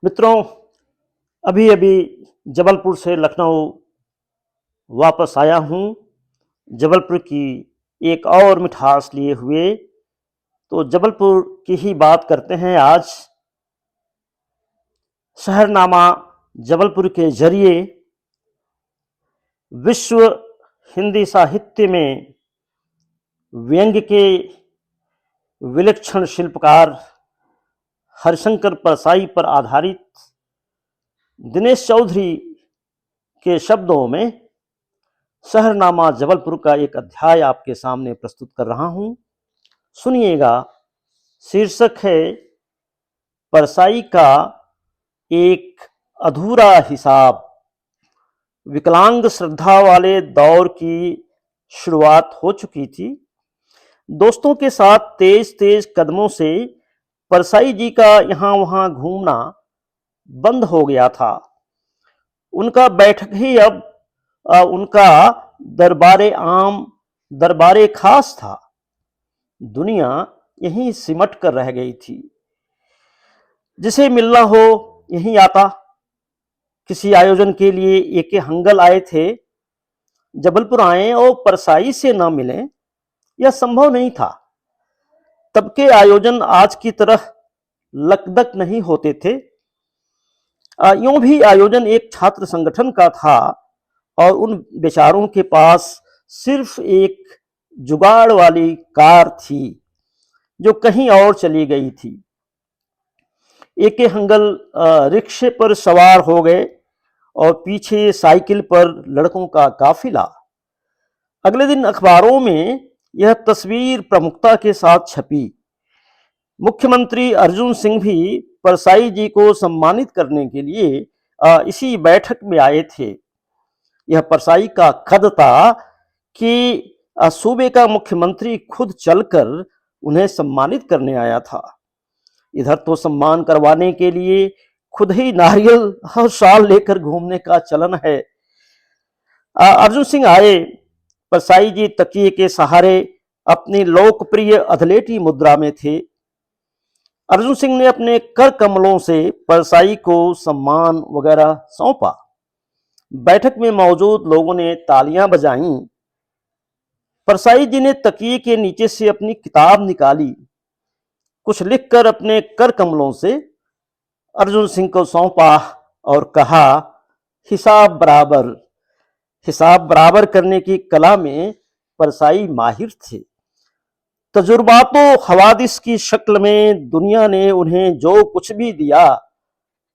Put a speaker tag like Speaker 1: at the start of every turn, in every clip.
Speaker 1: मित्रों, अभी अभी जबलपुर से लखनऊ वापस आया हूँ। जबलपुर की एक और मिठास लिए हुए। तो जबलपुर की ही बात करते हैं आज। शहरनामा जबलपुर के जरिए विश्व हिंदी साहित्य में व्यंग्य के विलक्षण शिल्पकार हरिशंकर परसाई पर आधारित दिनेश चौधरी के शब्दों में शहरनामा जबलपुर का एक अध्याय आपके सामने प्रस्तुत कर रहा हूं। सुनिएगा। शीर्षक है परसाई का एक अधूरा हिसाब। विकलांग श्रद्धा वाले दौर की शुरुआत हो चुकी थी। दोस्तों के साथ तेज तेज कदमों से परसाई जी का यहाँ वहाँ घूमना बंद हो गया था। उनका बैठक ही अब उनका दरबारे आम, दरबारे खास था। दुनिया यहीं सिमट कर रह गई थी। जिसे मिलना हो यहीं आता। किसी आयोजन के लिए एके हंगल आए थे, जबलपुर आए और परसाई से न मिले, यह संभव नहीं था। तब के आयोजन आज की तरह लकदक नहीं होते थे। यूं भी आयोजन एक छात्र संगठन का था और उन बेचारों के पास सिर्फ एक जुगाड़ वाली कार थी जो कहीं और चली गई थी। एके हंगल रिक्शे पर सवार हो गए और पीछे साइकिल पर लड़कों का काफिला। अगले दिन अखबारों में यह तस्वीर प्रमुखता के साथ छपी। मुख्यमंत्री अर्जुन सिंह भी परसाई जी को सम्मानित करने के लिए इसी बैठक में आए थे। यह परसाई का कद था कि सूबे का मुख्यमंत्री खुद चलकर उन्हें सम्मानित करने आया था। इधर तो सम्मान करवाने के लिए खुद ही नारियल और शाल लेकर घूमने का चलन है। अर्जुन सिंह आए। परसाई जी तकिए के सहारे अपनी लोकप्रिय अधलेटी मुद्रा में थे। अर्जुन सिंह ने अपने कर कमलों से परसाई को सम्मान वगैरह सौंपा। बैठक में मौजूद लोगों ने तालियां बजाईं। परसाई जी ने तकिए के नीचे से अपनी किताब निकाली, कुछ लिखकर अपने कर कमलों से अर्जुन सिंह को सौंपा और कहा, हिसाब बराबर। हिसाब बराबर करने की कला में परसाई माहिर थे। तजुर्बातो हवादिस की शक्ल में दुनिया ने उन्हें जो कुछ भी दिया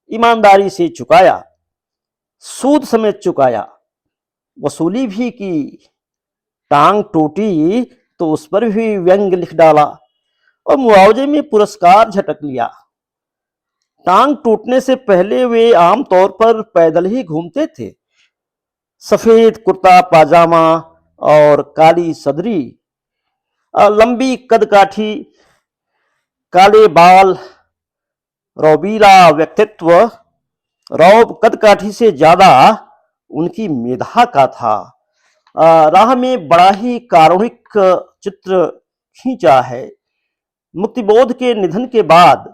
Speaker 1: ईमानदारी से चुकाया, सूद समेत चुकाया, वसूली भी की। टांग टूटी तो उस पर भी व्यंग लिख डाला और मुआवजे में पुरस्कार झटक लिया। टांग टूटने से पहले वे आमतौर पर पैदल ही घूमते थे। सफेद कुर्ता पाजामा और काली सदरी, लंबी कदकाठी, काले बाल, रौबीला व्यक्तित्व। रौब कदकाठी से ज्यादा उनकी मेधा का था। राह में बड़ा ही कारुणिक चित्र खींचा है। मुक्तिबोध के निधन के बाद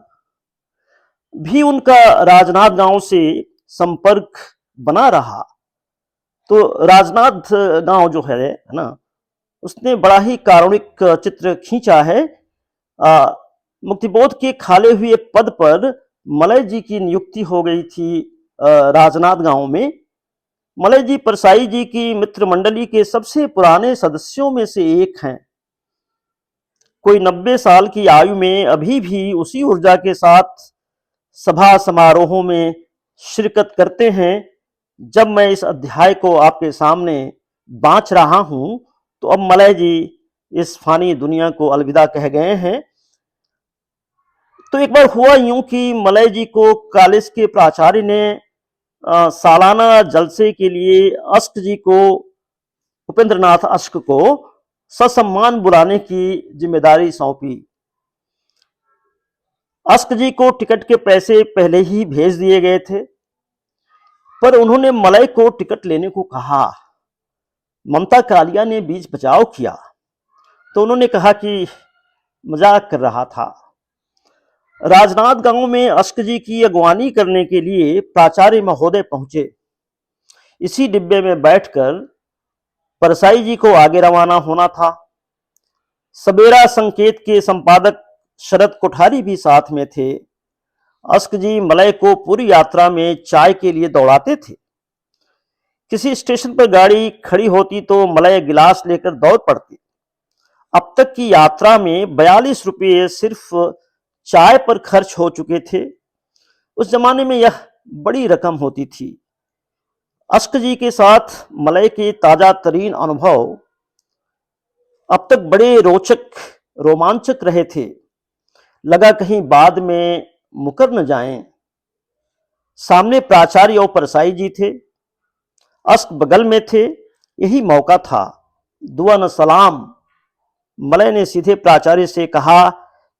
Speaker 1: भी उनका राजनांद गांव से संपर्क बना रहा। तो राजनांद गांव जो है ना, उसने बड़ा ही कारुणिक चित्र खींचा है। मुक्तिबोध के खाले हुए पद पर मलय जी की नियुक्ति हो गई थी राजनांद गांव में। मलय जी परसाई जी की मित्र मंडली के सबसे पुराने सदस्यों में से एक हैं। कोई 90 साल की आयु में अभी भी उसी ऊर्जा के साथ सभा समारोहों में शिरकत करते हैं। जब मैं इस अध्याय को आपके सामने बांच रहा हूं तो अब मलय जी इस फानी दुनिया को अलविदा कह गए हैं। तो एक बार हुआ यूं कि मलय जी को कॉलेज के प्राचार्य ने सालाना जलसे के लिए अश्क जी को, उपेंद्र नाथ अश्क को ससम्मान बुलाने की जिम्मेदारी सौंपी। अश्क जी को टिकट के पैसे पहले ही भेज दिए गए थे, पर उन्होंने मलय को टिकट लेने को कहा। ममता कालिया ने बीच बचाव किया तो उन्होंने कहा कि मजाक कर रहा था। राजनांद गांव में अश्क जी की अगवानी करने के लिए प्राचार्य महोदय पहुंचे। इसी डिब्बे में बैठकर परसाई जी को आगे रवाना होना था। सवेरा संकेत के संपादक शरद कोठारी भी साथ में थे। अश्क जी मलय को पूरी यात्रा में चाय के लिए दौड़ाते थे। किसी स्टेशन पर गाड़ी खड़ी होती तो मलय गिलास लेकर दौड़ पड़ती। अब तक की यात्रा में 42 रुपये सिर्फ चाय पर खर्च हो चुके थे। उस जमाने में यह बड़ी रकम होती थी। अश्क जी के साथ मलय के ताजा तरीन अनुभव अब तक बड़े रोचक रोमांचक रहे थे। लगा कहीं बाद में मुकर न जाएं। सामने प्राचार्य और परसाई जी थे, अश्क बगल में थे। यही मौका था। दुआ न सलाम। मलय ने सीधे प्राचार्य से कहा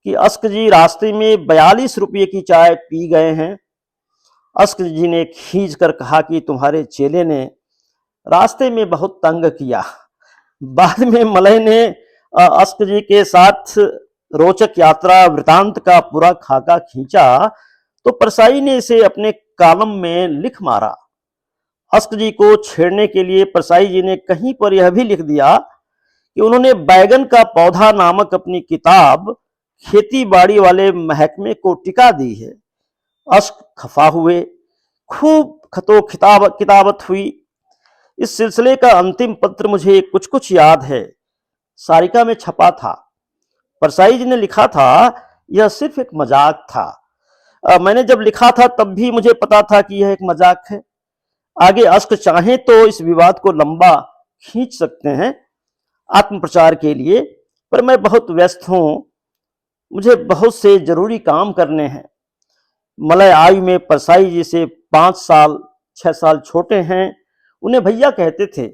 Speaker 1: कि अश्क जी रास्ते में 42 रुपये की चाय पी गए हैं। अश्क जी ने खींच कर कहा कि तुम्हारे चेले ने रास्ते में बहुत तंग किया। बाद में मलय ने अश्क जी के साथ रोचक यात्रा वृतांत का पूरा खाका खींचा तो परसाई ने इसे अपने कॉलम में लिख मारा। अश्क जी को छेड़ने के लिए परसाई जी ने कहीं पर यह भी लिख दिया कि उन्होंने बैगन का पौधा नामक अपनी किताब खेती बाड़ी वाले महकमे को टिका दी है। अश्क खफा हुए। खूब खतो किताबत हुई। इस सिलसिले का अंतिम पत्र मुझे कुछ कुछ याद है, सारिका में छपा था। परसाई जी ने लिखा था, यह सिर्फ एक मजाक था। मैंने जब लिखा था तब भी मुझे पता था कि यह एक मजाक है। आगे अश्क चाहें तो इस विवाद को लंबा खींच सकते हैं आत्मप्रचार के लिए, पर मैं बहुत व्यस्त हूं। मुझे बहुत से जरूरी काम करने हैं। मलय आयु में परसाई जी से 5 साल 6 साल छोटे हैं। उन्हें भैया कहते थे।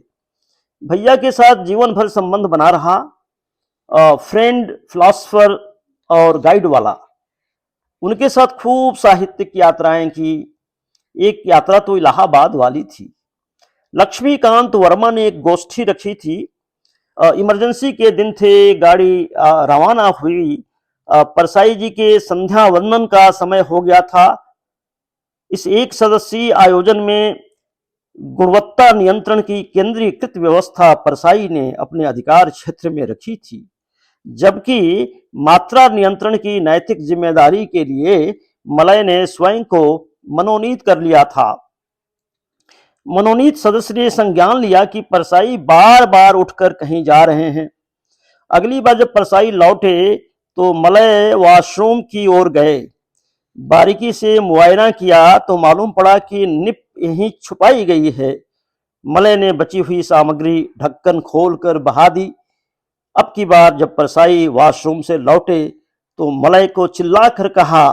Speaker 1: भैया के साथ जीवन भर संबंध बना रहा। फ्रेंड, फिलोसफर और गाइड वाला। उनके साथ खूब साहित्यिक यात्राएं की। एक यात्रा तो इलाहाबाद वाली थी। लक्ष्मीकांत वर्मा ने एक गोष्ठी रखी थी। इमरजेंसी के दिन थे। गाड़ी रवाना हुई। परसाई जी के संध्या वंदन का समय हो गया था। इस एक सदस्यीय आयोजन में गुणवत्ता नियंत्रण की केंद्रीकृत व्यवस्था परसाई ने अपने अधिकार क्षेत्र में रखी थी, जबकि मात्रा नियंत्रण की नैतिक जिम्मेदारी के लिए मलय ने स्वयं को मनोनीत कर लिया था। मनोनीत सदस्य ने संज्ञान लिया कि परसाई बार बार उठकर कहीं जा रहे हैं। अगली बार जब परसाई लौटे तो मलय वॉशरूम की ओर गए। बारीकी से मुआयना किया तो मालूम पड़ा कि निप यहीं छुपाई गई है। मलय ने बची हुई सामग्री ढक्कन खोलकर बहा दी। अब की बार जब परसाई वॉशरूम से लौटे तो मलय को चिल्लाकर कहा,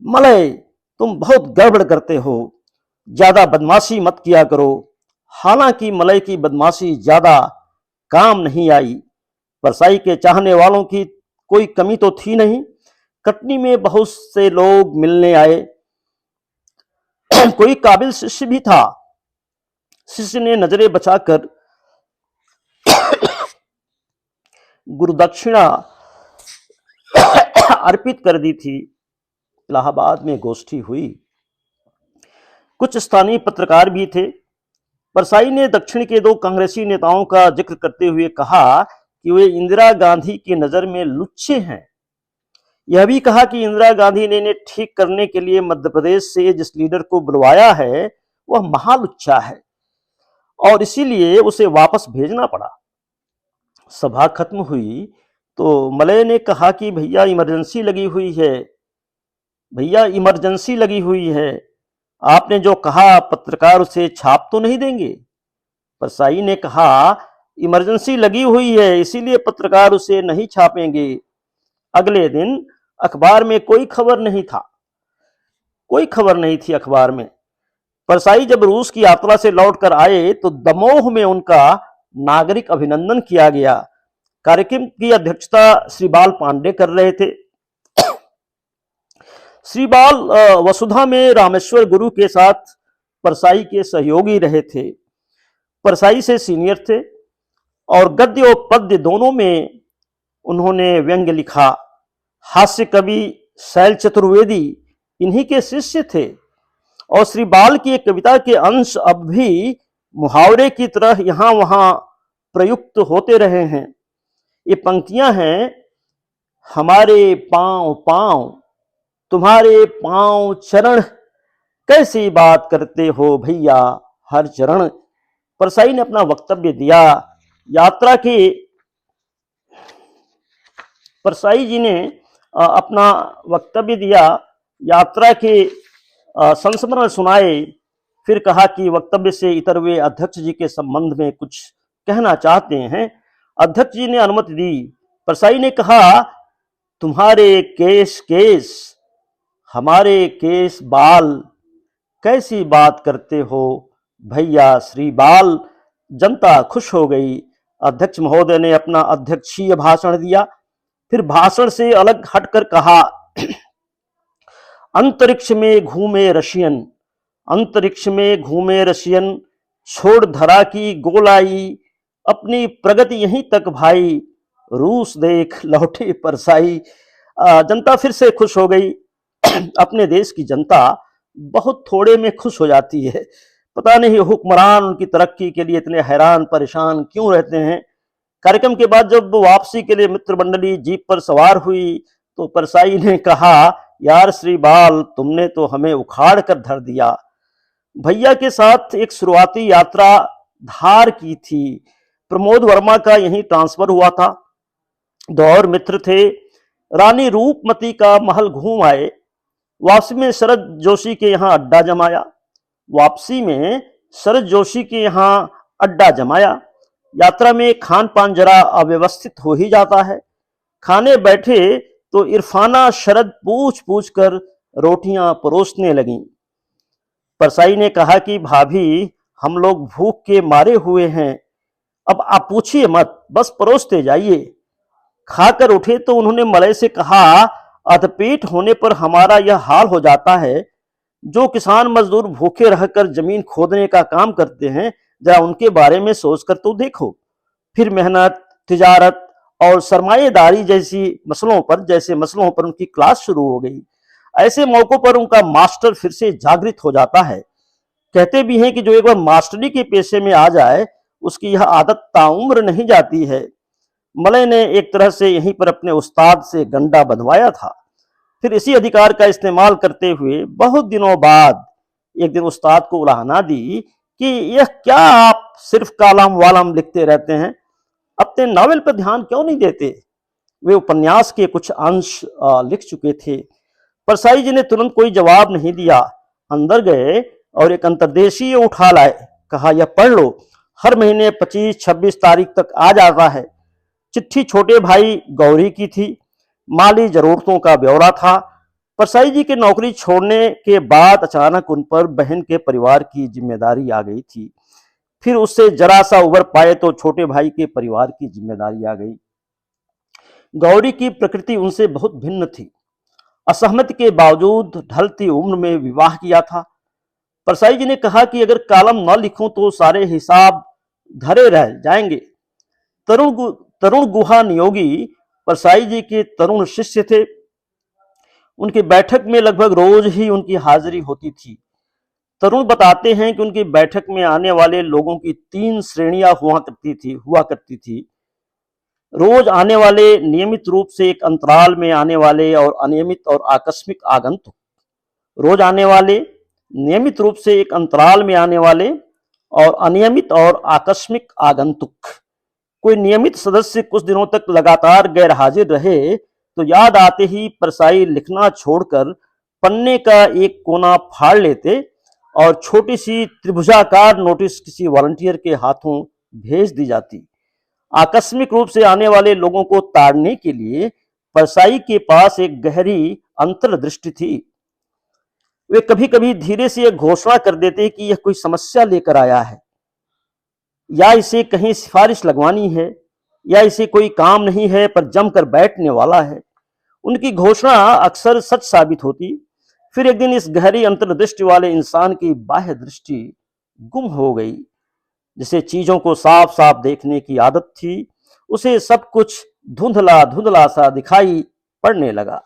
Speaker 1: मलय तुम बहुत गड़बड़ करते हो, ज्यादा बदमाशी मत किया करो। हालांकि मलय की बदमाशी ज्यादा काम नहीं आई। परसाई के चाहने वालों की कोई कमी तो थी नहीं। कटनी में बहुत से लोग मिलने आए। कोई काबिल शिष्य भी था। शिष्य ने नजरें बचाकर गुरुदक्षिणा अर्पित कर दी थी। इलाहाबाद में गोष्ठी हुई। कुछ स्थानीय पत्रकार भी थे। परसाई ने दक्षिण के 2 कांग्रेसी नेताओं का जिक्र करते हुए कहा कि वे इंदिरा गांधी की नजर में लुच्चे हैं। यह भी कहा कि इंदिरा गांधी ने इन्हें ठीक करने के लिए मध्य प्रदेश से जिस लीडर को बुलवाया है वह महालुच्चा है और इसीलिए उसे वापस भेजना पड़ा। सभा खत्म हुई तो मलय ने कहा कि भैया इमरजेंसी लगी हुई है। भैया इमरजेंसी लगी हुई है। आपने जो कहा पत्रकार उसे छाप तो नहीं देंगे? परसाई ने कहा, इमरजेंसी लगी हुई है इसीलिए पत्रकार उसे नहीं छापेंगे। अगले दिन अखबार में कोई खबर नहीं था। कोई खबर नहीं थी अखबार में। परसाई जब रूस की यात्रा से लौटकर आए तो दमोह में उनका नागरिक अभिनंदन किया गया। कार्यक्रम की अध्यक्षता श्री बाल पांडे कर रहे थे। श्री बाल वसुधा में रामेश्वर गुरु के साथ परसाई के सहयोगी रहे थे। परसाई से सीनियर थे और गद्य और पद्य दोनों में उन्होंने व्यंग्य लिखा। हास्य कवि शैल चतुर्वेदी इन्हीं के शिष्य थे। और श्री बाल की एक कविता के अंश अब भी मुहावरे की तरह यहां वहां प्रयुक्त होते रहे हैं। ये पंक्तियां हैं, हमारे पांव पांव तुम्हारे पांव चरण, कैसी बात करते हो भैया हर चरण। परसाई ने अपना वक्तव्य दिया। यात्रा के परसाई जी ने अपना वक्तव्य दिया, यात्रा के संस्मरण सुनाए। फिर कहा कि वक्तव्य से इतर वे अध्यक्ष जी के संबंध में कुछ कहना चाहते हैं। अध्यक्ष जी ने अनुमति दी। परसाई ने कहा, तुम्हारे केस केस हमारे केस बाल, कैसी बात करते हो भैया श्री बाल। जनता खुश हो गई। अध्यक्ष महोदय ने अपना अध्यक्षीय भाषण दिया। फिर भाषण से अलग हटकर कहा, अंतरिक्ष में घूमे रशियन, अंतरिक्ष में घूमे रशियन, छोड़ धरा की गोलाई, अपनी प्रगति यहीं तक भाई, रूस देख लौटे परसाई। जनता फिर से खुश हो गई। अपने देश की जनता बहुत थोड़े में खुश हो जाती है। पता नहीं हुक्मरान उनकी तरक्की के लिए इतने हैरान परेशान क्यों रहते हैं। कार्यक्रम के बाद जब वापसी के लिए मित्र मंडली जीप पर सवार हुई तो परसाई ने कहा, यार श्री बाल, तुमने तो हमें उखाड़ कर धर दिया। भैया के साथ एक शुरुआती यात्रा धार की थी। प्रमोद वर्मा का यहीं ट्रांसफर हुआ था। दो और मित्र थे। रानी रूपमती का महल घूम आए। वापसी में शरद जोशी के यहाँ अड्डा जमाया। वापसी में शरद जोशी के यहाँ अड्डा जमाया। यात्रा में खान पान जरा अव्यवस्थित हो ही जाता है। खाने बैठे तो इरफाना शरद पूछ पूछ कर रोटियां परोसने लगी। परसाई ने कहा कि भाभी, हम लोग भूख के मारे हुए हैं, अब आप पूछिए मत, बस परोसते जाइए। खाकर उठे तो उन्होंने मलय से कहा, अधपेट होने पर हमारा यह हाल हो जाता है। जो किसान मजदूर भूखे रहकर जमीन खोदने का काम करते हैं, जरा उनके बारे में सोचकर तो देखो। फिर मेहनत, तिजारत और सरमाएदारी जैसे मसलों पर उनकी क्लास शुरू हो गई। ऐसे मौकों पर उनका मास्टर फिर से जागृत हो जाता है। कहते भी हैं कि जो एक बार मास्टरी के पेशे में आ जाए, उसकी यह आदत ताउम्र नहीं जाती है। मलय ने एक तरह से यहीं पर अपने उस्ताद से गंडा बंधवाया था। फिर इसी अधिकार का इस्तेमाल करते हुए बहुत दिनों बाद एक दिन उस्ताद को उलाहना दी कि यह क्या आप सिर्फ कालम वालम लिखते रहते हैं, अपने नावल पर ध्यान क्यों नहीं देते। वे उपन्यास के कुछ अंश लिख चुके थे। परसाई जी ने तुरंत कोई जवाब नहीं दिया। अंदर गए और एक अंतर्देशीय उठा लाए। कहा, यह पढ़ लो, हर महीने 25-26 तारीख तक आ जाता है। चिट्ठी छोटे भाई गौरी की थी। माली जरूरतों का ब्यौरा था। परसाई जी के नौकरी छोड़ने के बाद अचानक उन पर बहन के परिवार की जिम्मेदारी आ गई थी। फिर उससे जरा सा उबर पाए तो छोटे भाई के परिवार की जिम्मेदारी आ गई। गौरी की प्रकृति उनसे बहुत भिन्न थी। असहमति के बावजूद ढलती उम्र में विवाह किया था। परसाई जी ने कहा कि अगर कालम न लिखूं तो सारे हिसाब धरे रह जाएंगे। तरुण गुहा नियोगी परसाई जी के तरुण शिष्य थे। उनकी बैठक में लगभग रोज ही उनकी हाजिरी होती थी। तरुण बताते हैं कि उनकी बैठक में आने वाले लोगों की 3 श्रेणियां हुआ करती थी। रोज आने वाले, नियमित रूप से एक अंतराल में आने वाले और अनियमित और आकस्मिक आगंतुक। रोज आने वाले, नियमित रूप से एक अंतराल में आने वाले और अनियमित और आकस्मिक आगंतुक। कोई नियमित सदस्य कुछ दिनों तक लगातार गैर हाजिर रहे तो याद आते ही परसाई लिखना छोड़कर पन्ने का एक कोना फाड़ लेते और छोटी सी त्रिभुजाकार नोटिस किसी वॉलंटियर के हाथों भेज दी जाती। आकस्मिक रूप से आने वाले लोगों को ताड़ने के लिए परसाई के पास एक गहरी अंतर्दृष्टि थी। वे कभी कभी धीरे से यह घोषणा कर देते कि यह कोई समस्या लेकर आया है, या इसे कहीं सिफारिश लगवानी है, या इसे कोई काम नहीं है पर जमकर बैठने वाला है। उनकी घोषणा अक्सर सच साबित होती। फिर एक दिन इस गहरी अंतर्दृष्टि वाले इंसान की बाह्य दृष्टि गुम हो गई। जिसे चीजों को साफ साफ देखने की आदत थी, उसे सब कुछ धुंधला धुंधला सा दिखाई पड़ने लगा।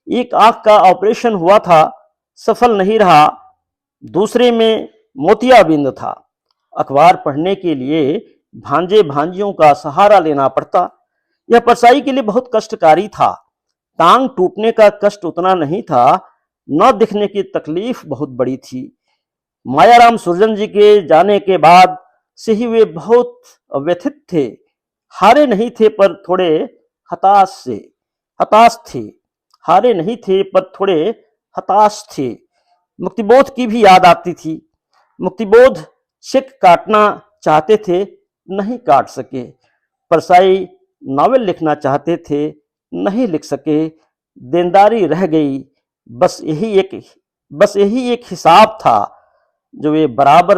Speaker 1: एक आंख का ऑपरेशन हुआ था, सफल नहीं रहा, दूसरे में मोतियाबिंद था। अखबार पढ़ने के लिए भांजे भांजियों का सहारा लेना पड़ता। यह परसाई के लिए बहुत कष्टकारी था। टांग टूटने का कष्ट उतना नहीं था, न दिखने की तकलीफ बहुत बड़ी थी। मायाराम सुरजन जी के जाने के बाद से ही वे बहुत व्यथित थे। हारे नहीं थे पर थोड़े हताश थे। हारे नहीं थे पर थोड़े हताश थे। मुक्तिबोध की भी याद आती थी। मुक्तिबोध चेक काटना चाहते थे, नहीं काट सके। परसाई नॉवेल लिखना चाहते थे, नहीं लिख सके। देनदारी रह गई। बस यही एक हिसाब था जो वे बराबर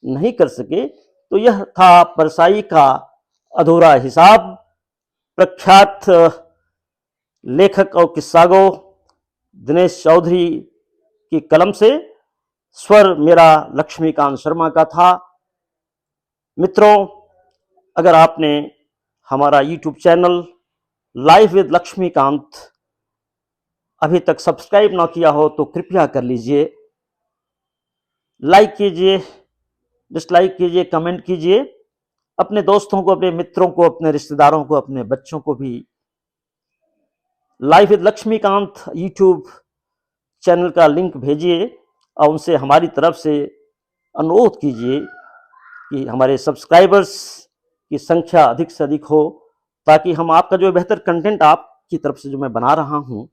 Speaker 1: नहीं कर सके। तो यह था परसाई का अधूरा हिसाब। प्रख्यात लेखक और किस्सागो दिनेश चौधरी की कलम से। स्वर मेरा लक्ष्मीकांत शर्मा का था। मित्रों, अगर आपने हमारा YouTube channel life with Laxmikant अभी तक सब्सक्राइब ना किया हो तो कृपया कर लीजिए। लाइक कीजिए, डिसलाइक कीजिए, कमेंट कीजिए। अपने दोस्तों को, अपने मित्रों को, अपने रिश्तेदारों को, अपने बच्चों को भी life with Laxmikant YouTube channel का लिंक भेजिए और उनसे हमारी तरफ से अनुरोध कीजिए कि हमारे सब्सक्राइबर्स की संख्या अधिक से अधिक हो, ताकि हम आपका जो बेहतर कंटेंट आपकी तरफ से जो मैं बना रहा हूं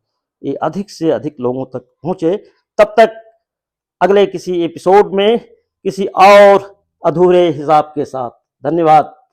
Speaker 1: ये अधिक से अधिक लोगों तक पहुंचे। तब तक अगले किसी एपिसोड में किसी और अधूरे हिसाब के साथ। धन्यवाद।